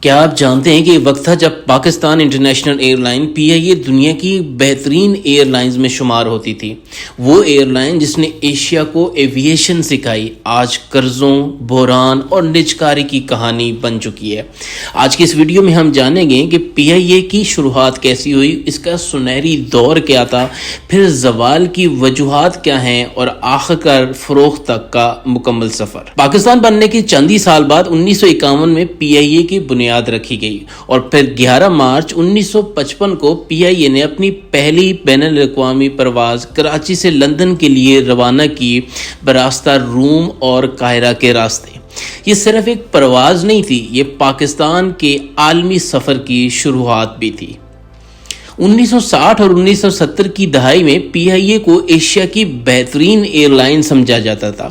کیا آپ جانتے ہیں کہ وقت تھا جب Pakistan international air line PIA دنیا کی بہترین ایئر لائنز میں شمار ہوتی تھی؟ وہ ایئر لائن جس نے ایشیا کو ایویشن سکھائی آج قرضوں، بحران اور نجکاری کی کہانی بن چکی ہے۔ آج کی اس ویڈیو میں ہم جانیں گے کہ PIA کی شروعات کیسی ہوئی، اس کا سنہری دور کیا تھا، پھر زوال کی وجوہات کیا ہیں اور آخرکار فروخت تک کا مکمل سفر۔ پاکستان بننے کے چند ہی سال بعد 1951 میں PIA کی بنیاد رکھی گئی اور پھر 11 مارچ 1955 کو PIA نے اپنی پہلی بین الاقوامی پرواز کراچی سے لندن کے لیے روانہ کی براستہ روم اور قاہرہ کے راستے۔ یہ صرف ایک پرواز نہیں تھی، یہ پاکستان کے عالمی سفر کی شروعات بھی تھی۔ 1960 اور 1970 کی دہائی میں PIA کو ایشیا کی بہترین ایئر لائن سمجھا جاتا تھا۔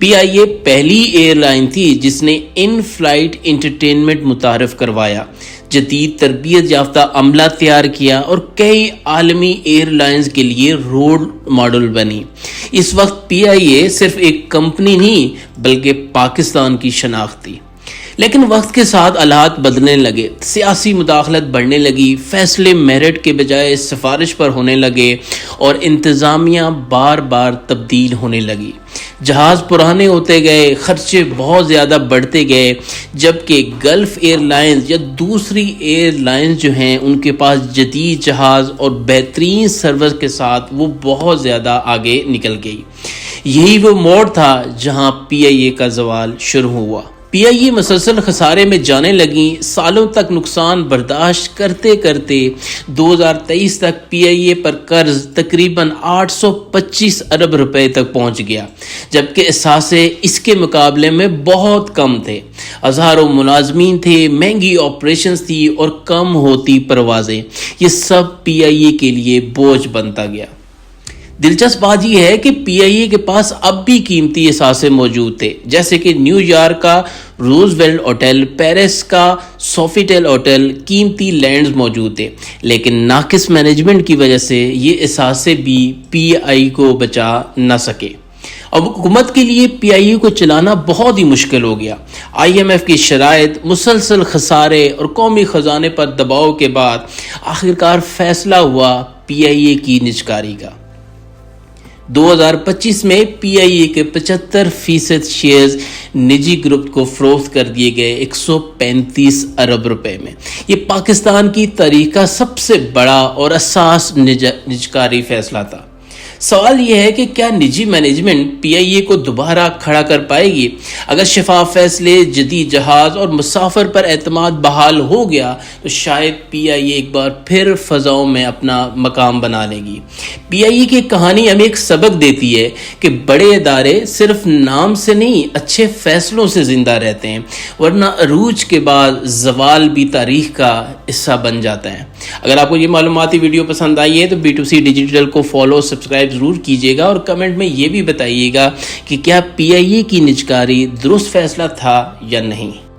PIA پہلی ایئر لائن تھی جس نے ان فلائٹ انٹرٹینمنٹ متعارف کروایا، جدید تربیت یافتہ عملہ تیار کیا اور کئی عالمی ایئر لائنز کے لیے رول ماڈل بنی۔ اس وقت PIA صرف ایک کمپنی نہیں بلکہ پاکستان کی شناخت تھی۔ لیکن وقت کے ساتھ حالات بدلنے لگے، سیاسی مداخلت بڑھنے لگی، فیصلے میرٹ کے بجائے سفارش پر ہونے لگے اور انتظامیہ بار بار تبدیل ہونے لگی۔ جہاز پرانے ہوتے گئے، خرچے بہت زیادہ بڑھتے گئے، جبکہ گلف ایئر لائنز یا دوسری ایئر لائنز جو ہیں ان کے پاس جدید جہاز اور بہترین سروس کے ساتھ وہ بہت زیادہ آگے نکل گئی۔ یہی وہ موڑ تھا جہاں PIA کا زوال شروع ہوا۔ PIA مسلسل خسارے میں جانے لگیں، سالوں تک نقصان برداشت کرتے کرتے 2023 تک PIA پر قرض تقریباً 825 ارب روپے تک پہنچ گیا، جبکہ اثاثے اس کے مقابلے میں بہت کم تھے۔ ہزاروں ملازمین تھے، مہنگی آپریشنز تھی اور کم ہوتی پروازیں، یہ سب PIA کے لیے بوجھ بنتا گیا۔ دلچسپ بات یہ ہے کہ PIA کے پاس اب بھی قیمتی اثاثے موجود تھے، جیسے کہ نیو یارک کا روزویلٹ ہوٹل، پیرس کا سوفیٹیل ہوٹل، قیمتی لینڈز موجود تھے، لیکن ناقص مینجمنٹ کی وجہ سے یہ اثاثے بھی PIA کو بچا نہ سکے۔ اب حکومت کے لیے PIA کو چلانا بہت ہی مشکل ہو گیا۔ IMF کی شرائط، مسلسل خسارے اور قومی خزانے پر دباؤ کے بعد آخرکار فیصلہ ہوا PIA کی نجکاری کا۔ 2025 میں PIA کے 75% شیئرز نجی گروپ کو فروخت کر دیے گئے 135 ارب روپے میں۔ یہ پاکستان کی تاریخ کا سب سے بڑا اور اساس نجکاری فیصلہ تھا۔ سوال یہ ہے کہ کیا نجی مینجمنٹ PIA کو دوبارہ کھڑا کر پائے گی؟ اگر شفاف فیصلے، جدید جہاز اور مسافر پر اعتماد بحال ہو گیا تو شاید PIA ایک بار پھر فضاؤں میں اپنا مقام بنا لے گی۔ PIA کی کہانی ہمیں ایک سبق دیتی ہے کہ بڑے ادارے صرف نام سے نہیں، اچھے فیصلوں سے زندہ رہتے ہیں، ورنہ عروج کے بعد زوال بھی تاریخ کا حصہ بن جاتا ہے۔ اگر آپ کو یہ معلوماتی ویڈیو پسند آئی ہے تو B2C ڈیجیٹل کو فالو، سبسکرائب ضرور کیجیے گا اور کمنٹ میں یہ بھی بتائیے گا کہ کیا PIA کی نجکاری درست فیصلہ تھا یا نہیں۔